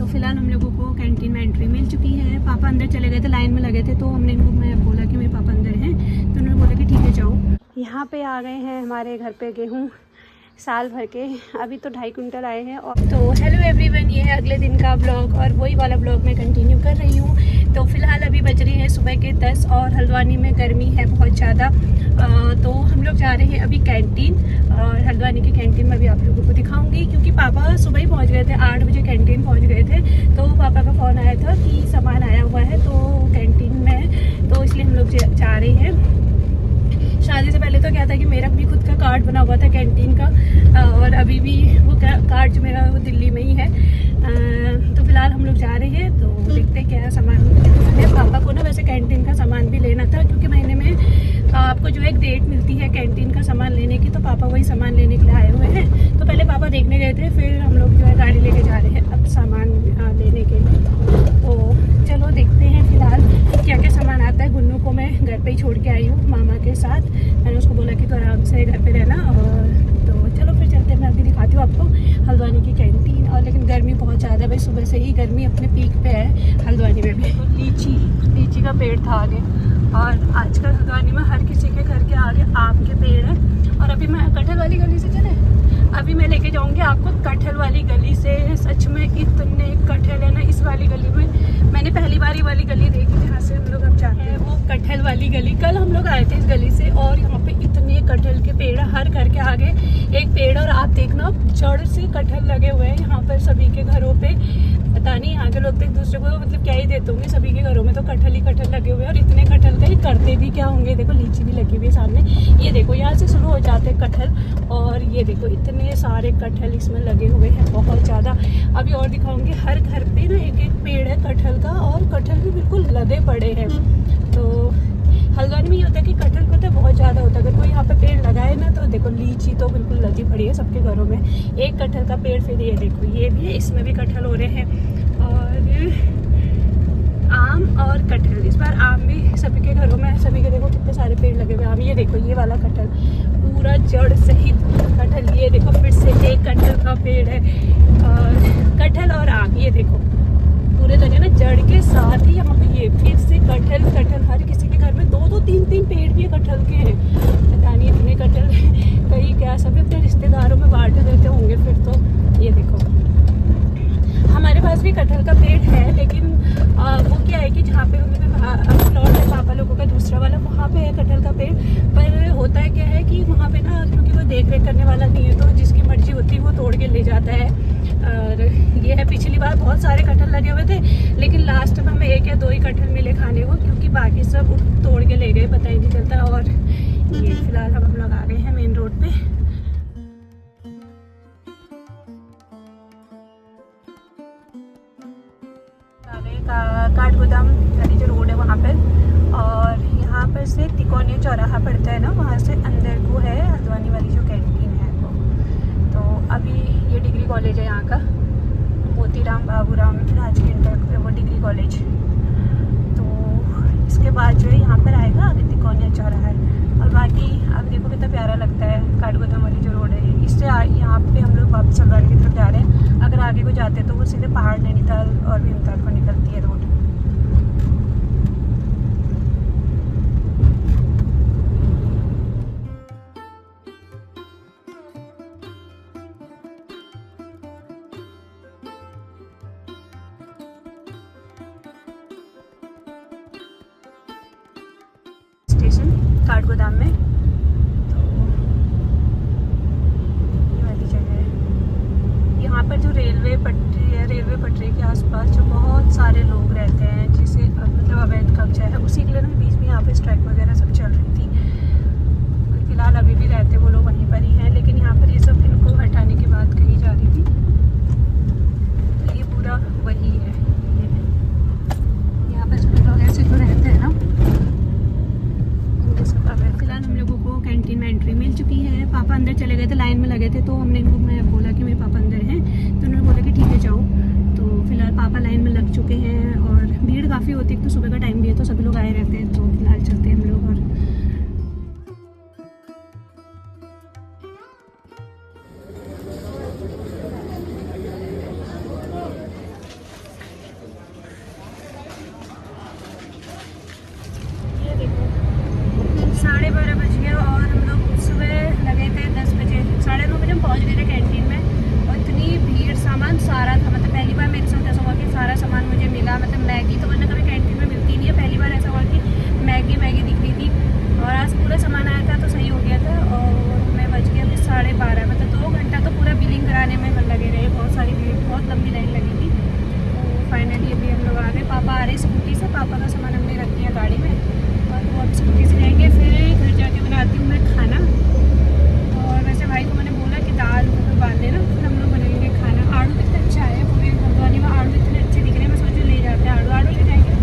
फ़िलहाल हम लोगों को कैंटीन में एंट्री मिल चुकी है। पापा अंदर चले गए थे, लाइन में लगे थे, तो हमने इनको मैं बोला कि मेरे पापा अंदर हैं, तो उन्होंने बोला कि ठीक है जाओ। यहाँ पे आ गए हैं हमारे घर पे गेहूँ साल भर के, अभी तो 2.5 कुंटल आए हैं। और तो हेलो एवरीवन, ये है अगले दिन का ब्लॉग और वही वाला ब्लॉग मैं कंटिन्यू कर रही हूँ। तो फ़िलहाल अभी बज रही है सुबह के 10 और हल्द्वानी में गर्मी है बहुत ज़्यादा। तो हम लोग जा रहे हैं अभी कैंटीन, और हल्द्वानी की कैंटीन में भी आप लोगों को दिखाऊंगी, क्योंकि पापा सुबह ही पहुँच गए थे, 8 बजे कैंटीन पहुँच गए थे। तो पापा का फ़ोन आया था कि सामान आया हुआ है तो कैंटीन में, तो इसलिए हम लोग जा रहे हैं। शादी से पहले तो क्या था कि मेरा भी खुद का कार्ड बना हुआ था कैंटीन का, और अभी भी वो कार्ड जो मेरा वो दिल्ली में ही है। तो फिलहाल हम लोग जा रहे हैं, तो देखते हैं क्या सामान है। पापा को ना वैसे कैंटीन का सामान भी लेना था, क्योंकि महीने में आपको जो एक डेट मिलती है कैंटीन का सामान लेने की, तो पापा वही सामान लेने के लिए आए हुए हैं। तो पहले पापा देखने गए थे, फिर हम लोग जो है गाड़ी लेके जा रहे हैं अब सामान लेने के लिए। तो चलो देखते हैं फिलहाल क्या क्या सामान आता है। गुन्नू को मैं घर पे ही छोड़ के आई हूँ मामा के साथ, मैंने उसको बोला कि तो आराम से घर पे रहना। और तो चलो फिर चलते हैं, मैं अभी दिखाती हूँ आपको हल्द्वानी की कैंटीन। और लेकिन गर्मी बहुत ज़्यादा है भाई, सुबह से ही गर्मी अपने पीक पे है हल्द्वानी में भी। लीची का पेड़ था आगे, और आजकल हल्द्वानी में हर किसी के घर के आगे आम के पेड़ है। और अभी मैं कटहल वाली गली से चले, अभी मैं लेके जाऊंगी आपको कटहल वाली गली से। सच में इतने कटहल है ना इस वाली गली में। मैंने पहली बार ये वाली गली देखी जहाँ से हम लोग अब जाते हैं, वो कटहल वाली गली। कल हम लोग आए थे इस गली से, और यहाँ पे इतने कटहल के पेड़ है, हर घर के आगे एक पेड़। और आप देखना जड़ से कटहल लगे हुए हैं यहाँ पर सभी के घरों पे। पता नहीं यहाँ के लोग तो एक दूसरे को मतलब क्या ही देते होंगे, सभी के घरों में तो कटहल ही कटहल लगे हुए हैं। और इतने कटहल का ही करते भी क्या होंगे। देखो लीची भी लगी हुई है सामने, ये देखो यहाँ से शुरू हो जाते हैं कटहल। और ये देखो इतने सारे कटहल इसमें लगे हुए हैं, बहुत ज़्यादा। अभी और दिखाऊंगी, हर घर पे ना एक एक पेड़ है कटहल का, और कटहल भी बिल्कुल लदे पड़े हैं। तो हल्द्वानी में ये होता है कि कटहल को तो बहुत ज़्यादा होता है। अगर कोई यहाँ पे पेड़ लगाए ना, तो देखो लीची तो बिल्कुल लदी पड़ी है सबके घरों में, एक कटहल का पेड़। फिर ये देखो ये भी है, इसमें भी कटहल हो रहे हैं। और आम और कटहल, इस बार आम भी सभी के घरों में, सभी के देखो कितने सारे पेड़ लगे हुए आम। ये देखो ये वाला कटहल पूरा जड़ सहित कटहल, ये देखो फिर से एक कटहल का पेड़ है। और कटहल और आम, ये देखो पूरे जगह ना जड़ के साथ ही यहाँ पे ये फिर से कटहल कटहल। हर किसी के घर में 2-2 3-3 पेड़ भी कटहल के हैं। पता नहीं इतने कटहल कहीं क्या सभी अपने रिश्तेदारों में बांट देते होंगे फिर तो। ये देखो हमारे पास भी कटहल का पेड़ है, लेकिन वो क्या है कि जहाँ पे प्लॉट है पापा लोगों का दूसरा वाला, वहाँ पे है कटहल का पेड़। पर होता है क्या है कि वहाँ पे ना क्योंकि वो देख रेख करने वाला नहीं है, तो जिसकी मर्जी होती है वो तोड़ के ले जाता है। और ये है, पिछली बार बहुत सारे कटहल लगे हुए थे, लेकिन लास्ट में हमें 1 या 2 ही कटहल मिले खाने को, क्योंकि बाकी सब तोड़ के ले गए, पता ही नहीं चलता। और ये फिलहाल हम लोग आ गए हैं मेन रोड पे। काठगोदाम वाली जो रोड है वहाँ पर, और यहाँ पर से तिकोनिया चौराहा पड़ता है ना, वहाँ से अंदर को है हल्द्वानी वाली जो कैंटीन है वो। तो अभी ये डिग्री कॉलेज है यहाँ का, मोतीराम बाबूराम राजकीय इंटर वो डिग्री कॉलेज। तो इसके बाद जो है यहाँ पर आएगा आगे तिकोनिया चौराहा है। और बाकी अब देखो कितना प्यारा लगता है काठगोदाम वाली जो रोड है। इससे यहाँ पे हम लोग वापस हल्द्वानी की तरफ जा रहे हैं। अगर आगे को जाते तो वो सीधे पहाड़ नैनीताल और भीमताल को निकलती है रोड। स्टेशन काठगोदाम में, तो ये वाली जगह है। यहाँ पर जो रेलवे पटरी है, रेलवे पटरी के आसपास जो बहुत सारे लोग रहते हैं, जिसे मतलब अवैध कब्जा है, उसी के लिए ना बीच में यहाँ पे स्ट्राइक वगैरह सब चल रही थी। फिलहाल अभी भी रहते वो लोग वहीं पर ही हैं, लेकिन यहाँ पर ये सब इनको हटाने की बात कही जा रही थी। तो ये पूरा वही है, यहाँ पर जो लोग ऐसे जो रहते हैं ना, फिलहाल हम लोगों को कैंटीन में एंट्री मिल चुकी है। पापा अंदर चले गए थे, लाइन में लगे थे, तो हमने इनको मैं बोला कि मेरे पापा अंदर हैं, तो उन्होंने बोला कि ठीक है जाओ। तो फिलहाल पापा लाइन में लग चुके हैं, और भीड़ काफ़ी होती है, तो सुबह का टाइम भी है तो सभी लोग आए रहते हैं। तो फिलहाल चलते हैं हम लोग। और पापा आ रहे स्कूटी से, पापा का सामान हमने रख दिया गाड़ी में और वो अब स्कूटी से जाएंगे। फिर घर जाके बनाती हूँ मैं खाना। और वैसे भाई को मैंने बोला कि दाल बांध देना, फिर हम लोग बनाएंगे खाना। आड़ू कितना अच्छा है, पूरे हल्द्वानी में आड़ू इतने अच्छे दिख रहे हैं। मैं सोचूँ ले जाते हैं आड़ू ले जाएंगे,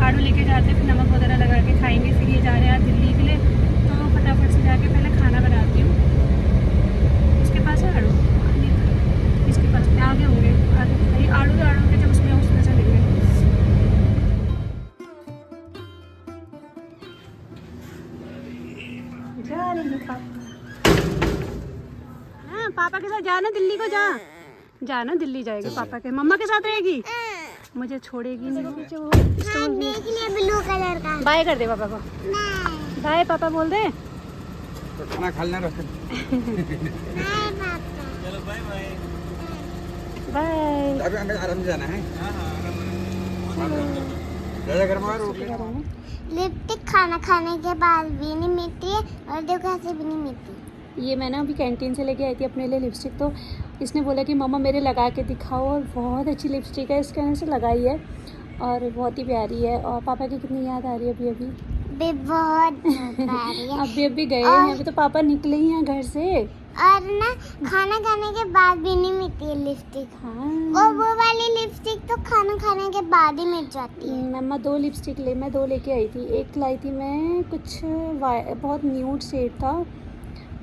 आड़ू लेके जाते हैं, फिर नमक वगैरह लगा के खाएंगे। फिर ये जा रहे हैं दिल्ली के लिए, तो फटाफट से जाके पहले खाना बनाती हूँ। इसके पास है आड़ू, इसके पास में आगे होंगे आड़ू के जब उसमें चलेंगे। जा रही है पापा। हाँ पापा के साथ जाना, दिल्ली को जाना दिल्ली जाएगी पापा के। मम्मा के साथ रहेगी, मुझे छोड़ेगी नहीं। ब्लू कलर का बाय कर दे पापा को, बाय पापा बोल दे। खाना खाना रख चलो बाय बाय बाय। अभी हमें आराम से जाना है। लिपस्टिक खाना खाने के बाद भी नहीं मिलती है और देखो ऐसे भी नहीं मिलती। ये मैं ना अभी कैंटीन से लेके आई थी अपने लिए लिपस्टिक, तो इसने बोला कि मम्मा मेरे लगा के दिखाओ, और बहुत अच्छी लिपस्टिक है, इसके से लगाई है और बहुत ही प्यारी है। और पापा की कितनी याद आ रही है अभी बहुत प्यारी है। अभी गए हैं, अभी तो पापा निकले ही हैं घर से। और ना खाना खाने के बाद भी नहीं मिलती है लिपस्टिक। हाँ वो वाली लिपस्टिक तो खाना खाने के बाद ही मिल जाती है। मम्मा मैं दो लेके आई थी। एक लाई थी मैं कुछ बहुत न्यूड शेड था,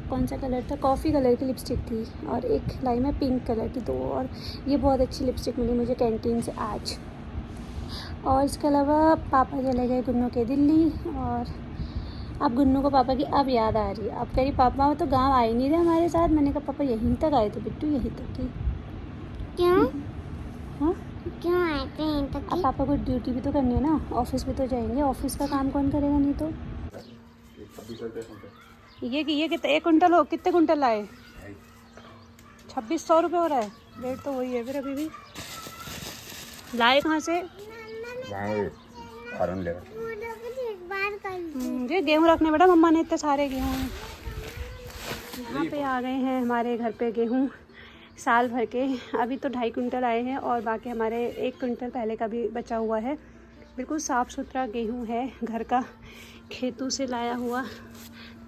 कौन सा कलर था, कॉफ़ी कलर की लिपस्टिक थी, और एक लाई में पिंक कलर की। दो, और ये बहुत अच्छी लिपस्टिक मिली मुझे कैंटीन से आज। और इसके अलावा पापा चले गए गुन्नू के दिल्ली, और अब गुन्नू को पापा की अब याद आ रही है। अब कह रही पापा तो गांव आ ही नहीं रहे हमारे साथ। मैंने कहा पापा यहीं तक आए थे बिट्टू, यहीं तक ही। क्यों हाँ क्यों आए थे यहीं तक? अब पापा को ड्यूटी भी तो करनी है ना, ऑफिस भी तो जाएंगे। ऑफिस का काम कौन करेगा नहीं तो। ये कितने, 1 कुंटल हो, कितने कुंटल लाए? 2600 रुपये हो रहा है रेट तो वही है फिर। अभी भी लाए कहाँ से? ये गेहूँ रखने बेटा, मम्मा ने इतने सारे गेहूँ। यहाँ पे आ गए हैं हमारे घर पे गेहूँ साल भर के। अभी तो 2.5 कुंटल आए हैं और बाकी हमारे 1 कुंटल पहले का भी बचा हुआ है। बिल्कुल साफ़ सुथरा गेहूँ है, घर का खेतों से लाया हुआ।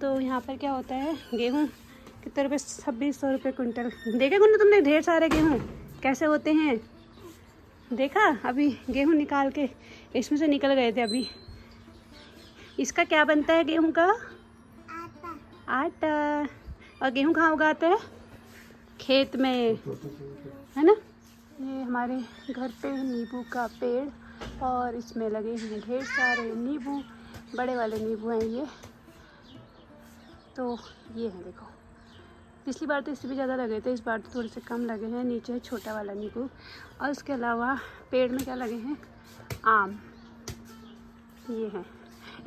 तो यहाँ पर क्या होता है, गेहूँ कितने रुपये? 2600 रुपये कुंटल। देखे गुन्नू तुमने ढेर सारे गेहूँ कैसे होते हैं, देखा? अभी गेहूँ निकाल के इसमें से निकल गए थे अभी। इसका क्या बनता है गेहूँ का? आटा। और गेहूँ कहाँ उगाते हैं? खेत में, है ना। ये हमारे घर पे नींबू का पेड़, और इसमें लगे हैं ढेर सारे नींबू, बड़े वाले नींबू हैं ये। तो ये है देखो, पिछली बार तो इससे भी ज़्यादा लगे थे, इस बार तो थोड़े से कम लगे हैं। नीचे है छोटा वाला नींबू, और उसके अलावा पेड़ में क्या लगे हैं? आम। ये है,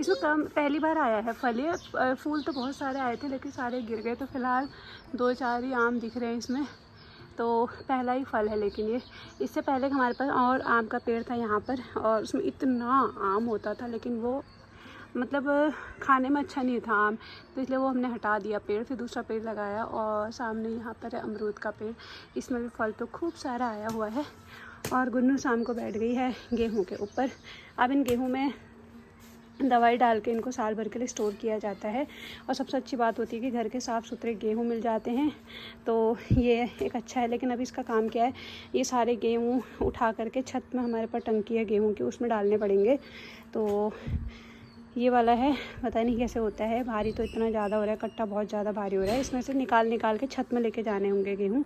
इसमें कम पहली बार आया है फल। ये फूल तो बहुत सारे आए थे लेकिन सारे गिर गए, तो फ़िलहाल 2-4 ही आम दिख रहे हैं इसमें। तो पहला ही फल है। लेकिन ये इससे पहले हमारे पास और आम का पेड़ था यहाँ पर, और उसमें इतना आम होता था, लेकिन वो मतलब खाने में अच्छा नहीं था आम, तो इसलिए वो हमने हटा दिया पेड़। फिर दूसरा पेड़ लगाया, और सामने यहाँ पर है अमरूद का पेड़, इसमें भी फल तो खूब सारा आया हुआ है। और गुन्नू शाम को बैठ गई है गेहूँ के ऊपर। अब इन गेहूँ में दवाई डाल के इनको साल भर के लिए स्टोर किया जाता है। और सबसे अच्छी बात होती है कि घर के साफ़ सुथरे गेहूँ मिल जाते हैं, तो ये एक अच्छा है। लेकिन अभी इसका काम क्या है, ये सारे गेहूँ उठा करके छत में हमारे पास टंकी है गेहूँ की, उसमें डालने पड़ेंगे। तो ये वाला है, पता नहीं कैसे होता है, भारी तो इतना ज़्यादा हो रहा है, कट्टा बहुत ज़्यादा भारी हो रहा है। इसमें से निकाल के छत में लेके जाने होंगे गेहूँ।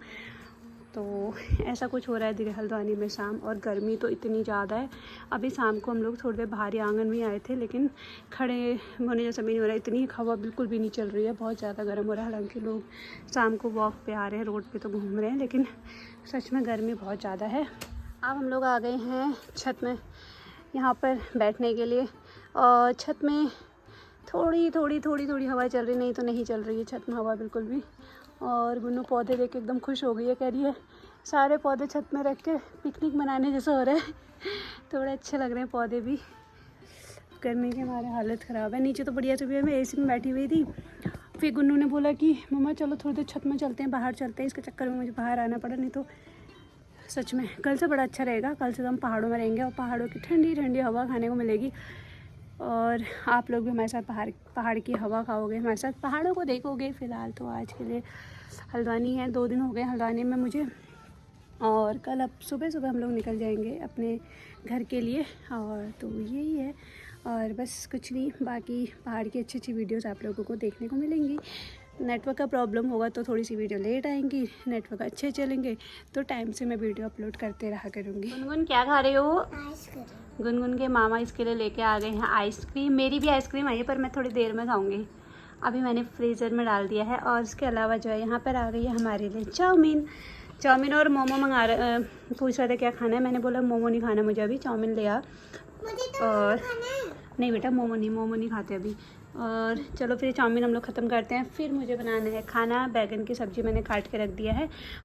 तो ऐसा कुछ हो रहा है हल्द्वानी में शाम। और गर्मी तो इतनी ज़्यादा है। अभी शाम को हम लोग थोड़ी देर बाहर आंगन में आए थे, लेकिन खड़े होने जैसा भी नहीं हो रहा है, इतनी हवा बिल्कुल भी नहीं चल रही है, बहुत ज़्यादा गर्म हो रहा है। हालांकि लोग शाम को वॉक पे आ रहे हैं, रोड पे तो घूम रहे हैं, लेकिन सच में गर्मी बहुत ज़्यादा है। अब हम लोग आ गए हैं छत में यहाँ पर बैठने के लिए, और छत में थोड़ी हवा चल रही, नहीं तो नहीं चल रही है छत में हवा बिल्कुल भी। और गुन्नू पौधे देख के एकदम खुश हो गई है, कह रही है सारे पौधे छत में रख के पिकनिक मनाने जैसा हो रहा है। थोड़े अच्छे लग रहे हैं पौधे भी, गर्मी के हमारे हालत ख़राब है। नीचे तो बढ़िया से भी मैं एसी में बैठी हुई थी, फिर गुन्नू ने बोला कि मम्मा चलो थोड़ी देर छत में चलते हैं, बाहर चलते हैं। इसके चक्कर में मुझे बाहर आना पड़ा, नहीं तो सच में कल से बड़ा अच्छा रहेगा। कल से तो हम पहाड़ों में रहेंगे और पहाड़ों की ठंडी ठंडी हवा खाने को मिलेगी और आप लोग भी हमारे साथ पहाड़ की हवा खाओगे, हमारे साथ पहाड़ों को देखोगे। फ़िलहाल तो आज के लिए हल्द्वानी है, 2 दिन हो गए हल्द्वानी में मुझे, और कल अब सुबह सुबह हम लोग निकल जाएंगे अपने घर के लिए। और तो यही है, और बस कुछ नहीं, बाकी पहाड़ की अच्छी अच्छी वीडियोस आप लोगों को देखने को मिलेंगी। नेटवर्क का प्रॉब्लम होगा तो थोड़ी सी वीडियो लेट आएंगी, नेटवर्क अच्छे चलेंगे तो टाइम से मैं वीडियो अपलोड करते रहा करूँगी। गुनगुन क्या खा रहे हो? आइसक्रीम। गुनगुन के मामा इसके लिए लेके आ गए हैं आइसक्रीम। मेरी भी आइसक्रीम आई है पर मैं थोड़ी देर में खाऊंगी, अभी मैंने फ्रीज़र में डाल दिया है। और इसके अलावा जो है यहाँ पर आ गई है हमारे लिए चाउमीन और मोमो पूछ रहे थे क्या खाना है, मैंने बोला मोमो नहीं खाना मुझे, अभी चाउमीन ले आ। मुझे तो और खाना है। नहीं बेटा मोमो नहीं खाते अभी। और चलो फिर चाउमीन हम लोग ख़त्म करते हैं, फिर मुझे बनाना है खाना। बैगन की सब्ज़ी मैंने काट के रख दिया है।